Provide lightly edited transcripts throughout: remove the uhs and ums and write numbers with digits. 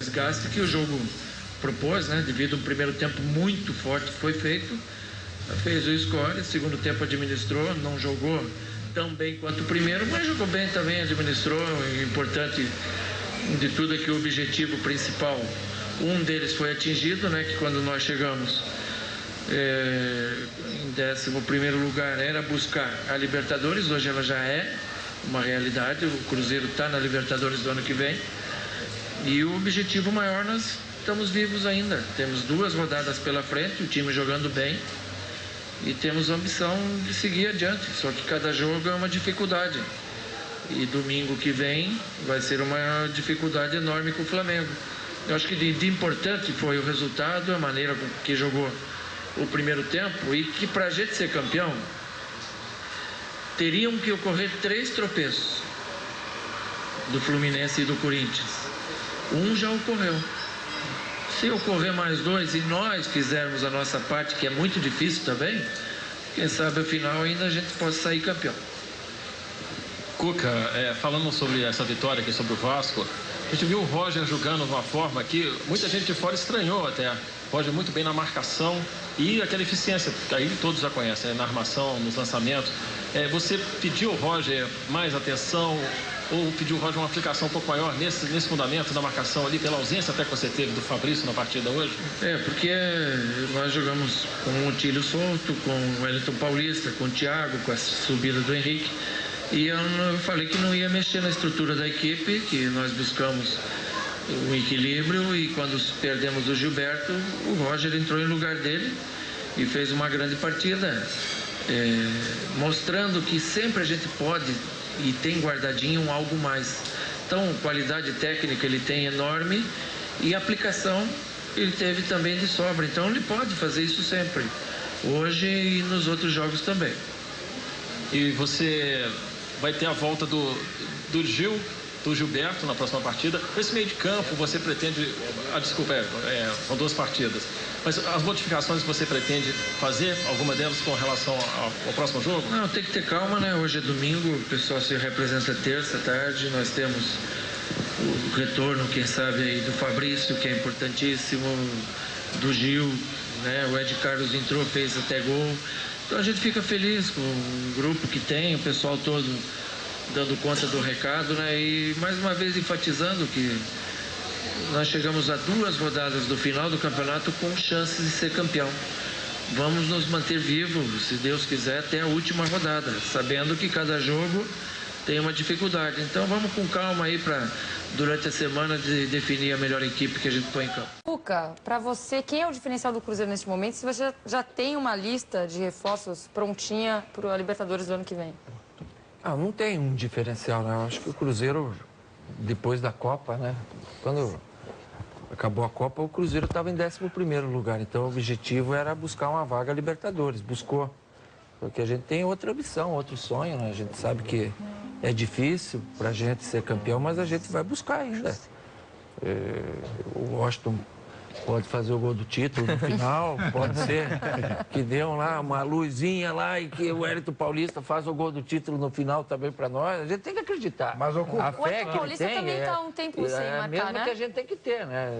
desgaste que o jogo propôs, né? Devido a um primeiro tempo muito forte que foi feito, fez o score, segundo tempo administrou, não jogou tão bem quanto o primeiro, mas jogou bem também, administrou. O importante de tudo é que o objetivo principal, um deles foi atingido, né? Que quando nós chegamos em 11º lugar era buscar a Libertadores, hoje ela já é uma realidade, o Cruzeiro está na Libertadores do ano que vem, e o objetivo maior, nós estamos vivos ainda, temos 2 rodadas pela frente, o time jogando bem, e temos a ambição de seguir adiante, só que cada jogo é uma dificuldade, e domingo que vem vai ser uma dificuldade enorme com o Flamengo. Eu acho que de importante foi o resultado, a maneira com que jogou o primeiro tempo, e que para a gente ser campeão teriam que ocorrer 3 tropeços do Fluminense e do Corinthians. Um já ocorreu. Se ocorrer mais 2 e nós fizermos a nossa parte, que é muito difícil também, quem sabe afinal ainda a gente possa sair campeão. Cuca, falando sobre essa vitória aqui sobre o Vasco, a gente viu o Roger jogando de uma forma que muita gente de fora estranhou até. O Roger muito bem na marcação e aquela eficiência, que aí todos já conhecem, na armação, nos lançamentos. Você pediu ao Roger mais atenção ou pediu ao Roger uma aplicação um pouco maior nesse fundamento da marcação ali, pela ausência até que você teve do Fabrício na partida hoje? Porque nós jogamos com o Tílio solto, com o Wellington Paulista, com o Thiago, com a subida do Henrique. E eu falei que não ia mexer na estrutura da equipe, que nós buscamos o equilíbrio, e quando perdemos o Gilberto, o Roger entrou em lugar dele e fez uma grande partida, mostrando que sempre a gente pode e tem guardadinho um algo mais. Então, qualidade técnica ele tem enorme e aplicação ele teve também de sobra. Então, ele pode fazer isso sempre, hoje e nos outros jogos também. E você vai ter a volta do Gil, do Gilberto na próxima partida. Esse meio de campo você pretende... são 2 partidas. Mas as modificações que você pretende fazer, alguma delas com relação ao próximo jogo? Não, tem que ter calma, né? Hoje é domingo, o pessoal se representa terça, tarde. Nós temos o retorno, quem sabe, aí do Fabrício, que é importantíssimo, do Gil, né? O Ed Carlos entrou, fez até gol. Então a gente fica feliz com o grupo que tem, o pessoal todo dando conta do recado, né? E mais uma vez enfatizando que nós chegamos a 2 rodadas do final do campeonato com chances de ser campeão. Vamos nos manter vivos, se Deus quiser, até a última rodada, sabendo que cada jogo tem uma dificuldade. Então vamos com calma aí para, durante a semana, definir a melhor equipe que a gente põe em campo. Cuca, para você, quem é o diferencial do Cruzeiro neste momento? Se você já tem uma lista de reforços prontinha para a Libertadores do ano que vem? Não tem um diferencial, né? Eu acho que o Cruzeiro, depois da Copa, né? Quando acabou a Copa, o Cruzeiro estava em 11º lugar. Então o objetivo era buscar uma vaga Libertadores. Buscou. Porque a gente tem outra ambição, outro sonho, né? A gente sabe que é difícil para a gente ser campeão, mas a gente vai buscar ainda. O Washington pode fazer o gol do título no final, pode ser que deu lá uma luzinha lá e que o Wellington Paulista faz o gol do título no final também para nós. A gente tem que acreditar. Mas o Wellington Paulista também está um tempo sem marcar, mesmo, né? Que a gente tem que ter, né?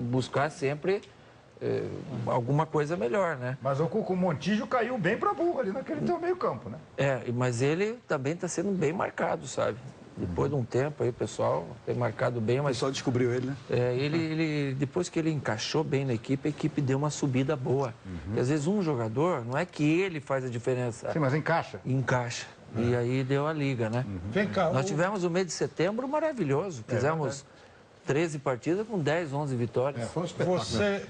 Buscar sempre alguma coisa melhor, né? Mas o Montijo caiu bem para burro ali naquele teu meio campo, né? Mas ele também está sendo bem marcado, sabe? Depois de um tempo aí, o pessoal tem marcado bem, mas... O pessoal descobriu ele, né? Ele, depois que ele encaixou bem na equipe, a equipe deu uma subida boa. Porque às vezes um jogador, não é que ele faz a diferença. Sim, mas encaixa. Encaixa. E aí deu a liga, né? Vem cá. Nós tivemos o mês de setembro maravilhoso. Fizemos 13 partidas com 10, 11 vitórias.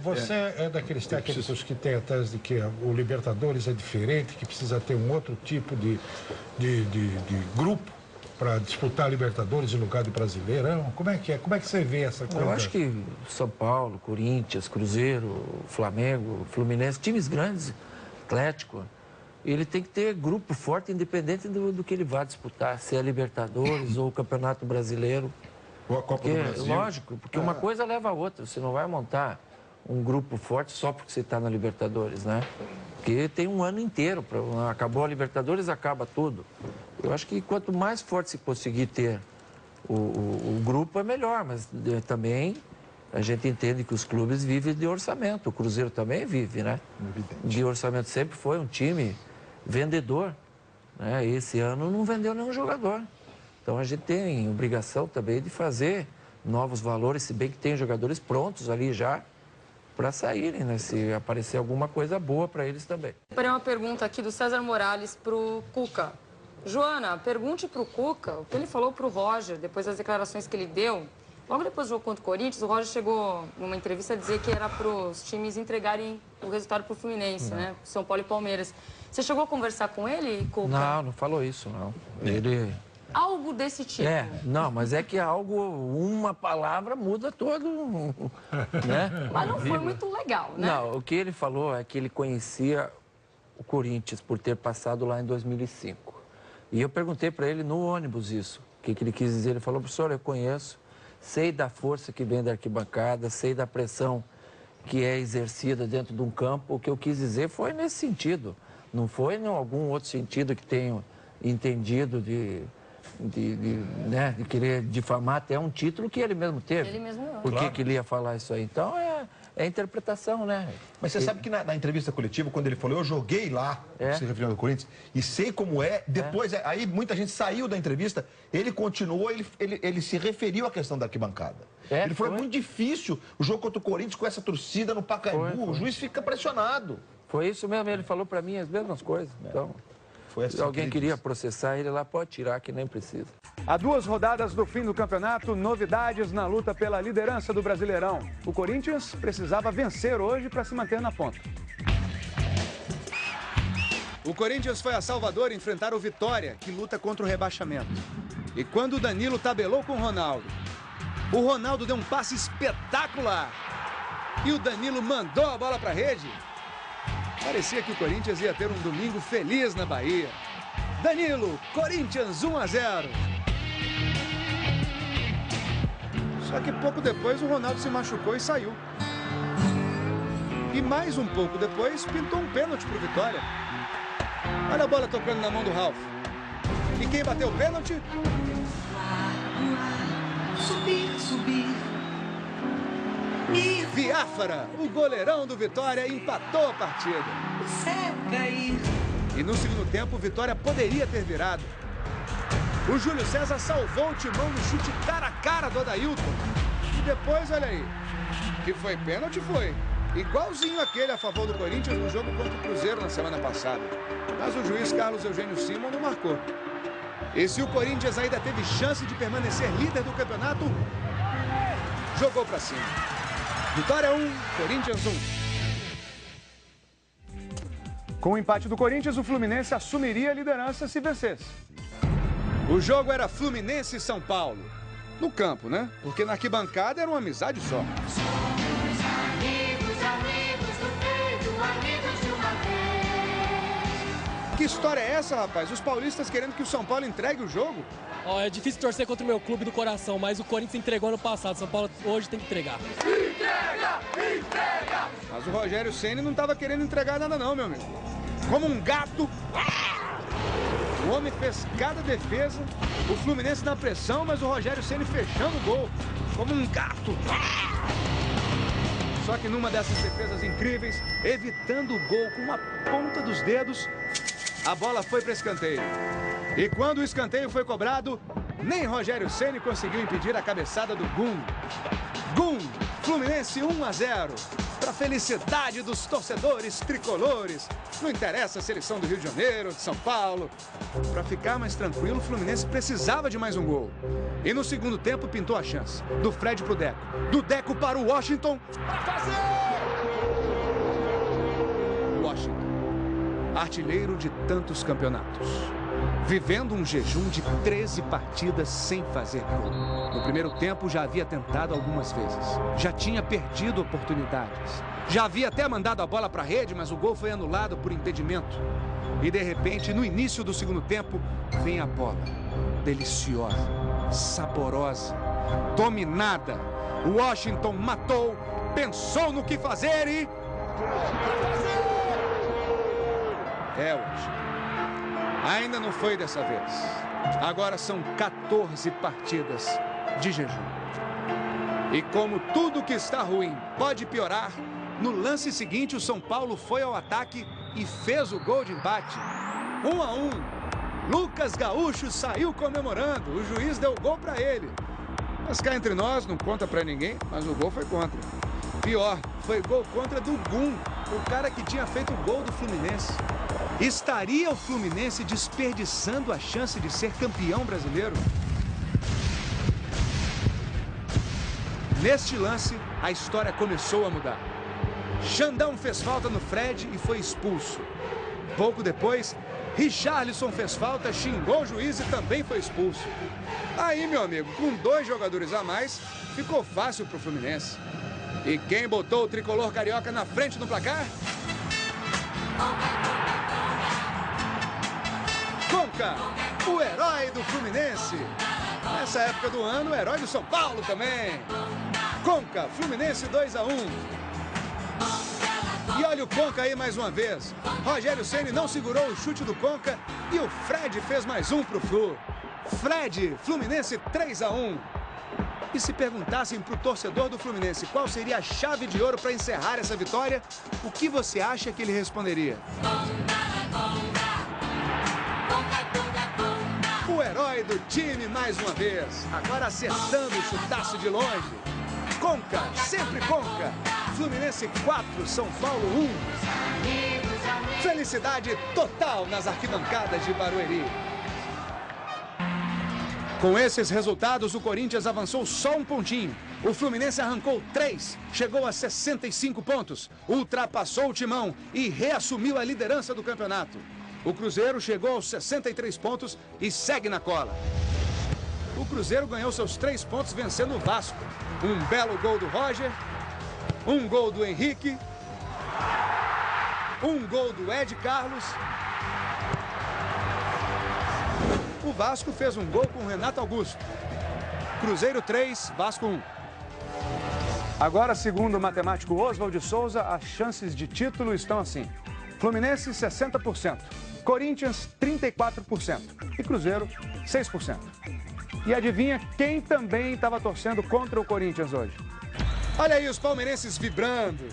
Você é daqueles técnicos que tem a tese de que o Libertadores é diferente, que precisa ter um outro tipo de grupo para disputar a Libertadores em lugar de Brasileirão? Como é que é? Como é que você vê essa coisa? Eu acho que São Paulo, Corinthians, Cruzeiro, Flamengo, Fluminense, times grandes, Atlético, ele tem que ter grupo forte, independente do que ele vá disputar, se é Libertadores ou o Campeonato Brasileiro. Ou a Copa do Brasil. Lógico, porque uma coisa leva a outra. Você não vai montar um grupo forte só porque você está na Libertadores, né? Porque tem um ano inteiro. Acabou a Libertadores, acaba tudo. Eu acho que quanto mais forte se conseguir ter o grupo, é melhor. Mas também a gente entende que os clubes vivem de orçamento. O Cruzeiro também vive, né? Evidente. De orçamento. Sempre foi um time vendedor, né? Esse ano não vendeu nenhum jogador. Então a gente tem obrigação também de fazer novos valores, se bem que tem jogadores prontos ali já para saírem, né? Se aparecer alguma coisa boa para eles também. Separei uma pergunta aqui do César Morales para o Cuca. Joana, pergunte para o Cuca o que ele falou para o Roger depois das declarações que ele deu. Logo depois do jogo contra o Corinthians, o Roger chegou numa entrevista a dizer que era para os times entregarem o resultado para o Fluminense, né? São Paulo e Palmeiras. Você chegou a conversar com ele, Cuca? Não, não falou isso, não. Ele... Algo desse tipo. Não, mas é que algo, uma palavra muda todo, né? Mas não foi muito legal, né? Não, o que ele falou é que ele conhecia o Corinthians por ter passado lá em 2005. E eu perguntei para ele no ônibus isso, o que ele quis dizer. Ele falou, professor, eu conheço, sei da força que vem da arquibancada, sei da pressão que é exercida dentro de um campo. O que eu quis dizer foi nesse sentido, não foi em algum outro sentido que tenho entendido de querer difamar até um título que ele mesmo teve. Ele mesmo não. Por que ele ia falar isso aí? Então, é interpretação, né? Mas você sabe que na entrevista coletiva, quando ele falou, eu joguei lá, se referindo ao Corinthians, e sei como é, depois, aí muita gente saiu da entrevista, ele continuou, ele se referiu à questão da arquibancada. Ele falou, é muito difícil o jogo contra o Corinthians com essa torcida no Pacaembu, o juiz fica pressionado. Foi isso mesmo, ele falou para mim as mesmas coisas, então... Assim se alguém queria processar ele lá, pode tirar, que nem precisa. Há 2 rodadas do fim do campeonato, novidades na luta pela liderança do Brasileirão. O Corinthians precisava vencer hoje para se manter na ponta. O Corinthians foi a Salvador enfrentar o Vitória, que luta contra o rebaixamento. E quando o Danilo tabelou com o Ronaldo deu um passe espetacular. E o Danilo mandou a bola para a rede. Parecia que o Corinthians ia ter um domingo feliz na Bahia. Danilo, Corinthians 1-0. Só que pouco depois o Ronaldo se machucou e saiu. E mais um pouco depois pintou um pênalti pro Vitória. Olha a bola tocando na mão do Ralf. E quem bateu o pênalti? Subir, subir. Viáfara, o goleirão do Vitória, empatou a partida. O céu cair. E no segundo tempo, o Vitória poderia ter virado. O Júlio César salvou o Timão no chute cara a cara do Adailton. E depois, olha aí, que foi pênalti, foi. Igualzinho aquele a favor do Corinthians no jogo contra o Cruzeiro na semana passada. Mas o juiz Carlos Eugênio Simon não marcou. E se o Corinthians ainda teve chance de permanecer líder do campeonato, jogou pra cima. Vitória 1, Corinthians 1. Com o empate do Corinthians, o Fluminense assumiria a liderança se vencesse. O jogo era Fluminense e São Paulo. No campo, né? Porque na arquibancada era uma amizade só. Somos amigos do peito, amigos de uma vez. Que história é essa, rapaz? Os paulistas querendo que o São Paulo entregue o jogo? É difícil torcer contra o meu clube do coração, mas o Corinthians entregou ano passado. São Paulo hoje tem que entregar. Entrega! Entrega! Mas o Rogério Ceni não estava querendo entregar nada não, meu amigo. Como um gato. O homem fez cada defesa. O Fluminense na pressão, mas o Rogério Ceni fechando o gol. Como um gato. Só que numa dessas defesas incríveis, evitando o gol com a ponta dos dedos, a bola foi para escanteio. E quando o escanteio foi cobrado, nem Rogério Ceni conseguiu impedir a cabeçada do Gum. Gum, Fluminense 1-0. Para felicidade dos torcedores tricolores. Não interessa se eles são do Rio de Janeiro, de São Paulo. Para ficar mais tranquilo, o Fluminense precisava de mais um gol. E no segundo tempo pintou a chance. Do Fred pro Deco. Do Deco para o Washington. Para fazer! Washington, artilheiro de tantos campeonatos. Vivendo um jejum de 13 partidas sem fazer gol. No primeiro tempo já havia tentado algumas vezes. Já tinha perdido oportunidades. Já havia até mandado a bola para a rede, mas o gol foi anulado por impedimento. E de repente, no início do segundo tempo, vem a bola. Deliciosa, saborosa, dominada. O Washington matou, pensou no que fazer e... Washington. Ainda não foi dessa vez. Agora são 14 partidas de jejum. E como tudo que está ruim pode piorar, no lance seguinte o São Paulo foi ao ataque e fez o gol de empate. 1-1. Lucas Gaúcho saiu comemorando, o juiz deu gol para ele. Mas cá entre nós, não conta para ninguém, mas o gol foi contra. Pior, foi gol contra do Gum, o cara que tinha feito o gol do Fluminense. Estaria o Fluminense desperdiçando a chance de ser campeão brasileiro? Neste lance, a história começou a mudar. Xandão fez falta no Fred e foi expulso. Pouco depois, Richarlison fez falta, xingou o juiz e também foi expulso. Aí, meu amigo, com 2 jogadores a mais, ficou fácil pro Fluminense. E quem botou o tricolor carioca na frente do placar? Conca, o herói do Fluminense. Nessa época do ano, o herói do São Paulo também. Conca, Fluminense 2-1. E olha o Conca aí mais uma vez. Rogério Ceni não segurou o chute do Conca e o Fred fez mais um pro Flu. Fred, Fluminense 3-1. E se perguntassem pro torcedor do Fluminense qual seria a chave de ouro para encerrar essa vitória, o que você acha que ele responderia? O herói do time mais uma vez, agora acertando o chutaço de longe. Conca, sempre Conca. Fluminense 4, São Paulo 1. Felicidade total nas arquibancadas de Barueri. Com esses resultados, o Corinthians avançou só um pontinho. O Fluminense arrancou 3, chegou a 65 pontos, ultrapassou o Timão e reassumiu a liderança do campeonato. O Cruzeiro chegou aos 63 pontos e segue na cola. O Cruzeiro ganhou seus 3 pontos vencendo o Vasco. Um belo gol do Roger, um gol do Henrique, um gol do Ed Carlos. O Vasco fez um gol com o Renato Augusto. Cruzeiro 3, Vasco 1. Agora, segundo o matemático Oswald de Souza, as chances de título estão assim. Fluminense, 60%. Corinthians, 34%. E Cruzeiro, 6%. E adivinha quem também estava torcendo contra o Corinthians hoje? Olha aí os palmeirenses vibrando.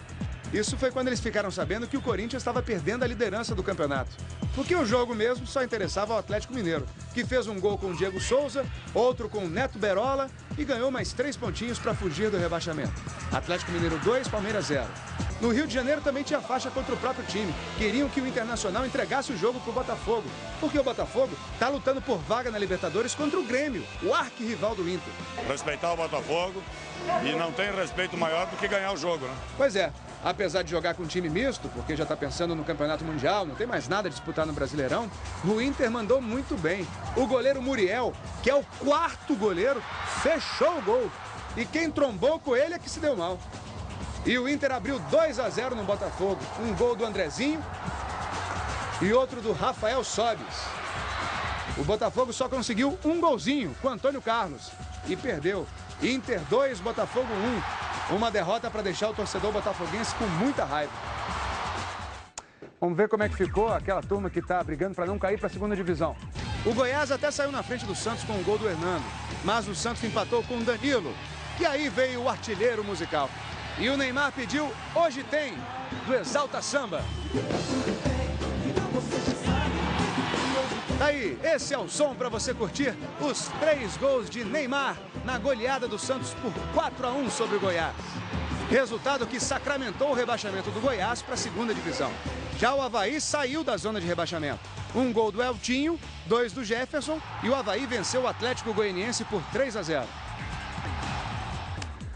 Isso foi quando eles ficaram sabendo que o Corinthians estava perdendo a liderança do campeonato. Porque o jogo mesmo só interessava ao Atlético Mineiro, que fez um gol com o Diego Souza, outro com o Neto Berola e ganhou mais 3 pontinhos para fugir do rebaixamento. Atlético Mineiro 2, Palmeiras 0. No Rio de Janeiro também tinha faixa contra o próprio time. Queriam que o Internacional entregasse o jogo para o Botafogo, porque o Botafogo está lutando por vaga na Libertadores contra o Grêmio, o arquirrival do Inter. Respeitar o Botafogo e não tem respeito maior do que ganhar o jogo, né? Pois é. Apesar de jogar com um time misto, porque já está pensando no Campeonato Mundial, não tem mais nada a disputar no Brasileirão, o Inter mandou muito bem. O goleiro Muriel, que é o 4º goleiro, fechou o gol. E quem trombou com ele é que se deu mal. E o Inter abriu 2-0 no Botafogo. Um gol do Andrezinho e outro do Rafael Sobis. O Botafogo só conseguiu um golzinho com Antônio Carlos e perdeu. Inter 2, Botafogo 1. Uma derrota para deixar o torcedor botafoguense com muita raiva. Vamos ver como é que ficou aquela turma que está brigando para não cair para a segunda divisão. O Goiás até saiu na frente do Santos com o gol do Hernando, mas o Santos empatou com o Danilo. E aí veio o artilheiro musical. E o Neymar pediu Hoje Tem, do Exalta Samba. Daí, esse é o som para você curtir os 3 gols de Neymar na goleada do Santos por 4-1 sobre o Goiás. Resultado que sacramentou o rebaixamento do Goiás para a segunda divisão. Já o Avaí saiu da zona de rebaixamento. Um gol do Eltinho, 2 do Jefferson e o Avaí venceu o Atlético Goianiense por 3-0.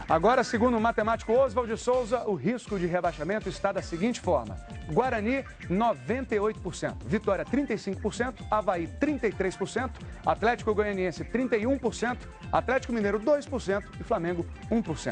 Agora, segundo o matemático Oswald de Souza, o risco de rebaixamento está da seguinte forma. Guarani, 98%. Vitória, 35%. Avaí, 33%. Atlético Goianiense, 31%. Atlético Mineiro, 2%. E Flamengo, 1%.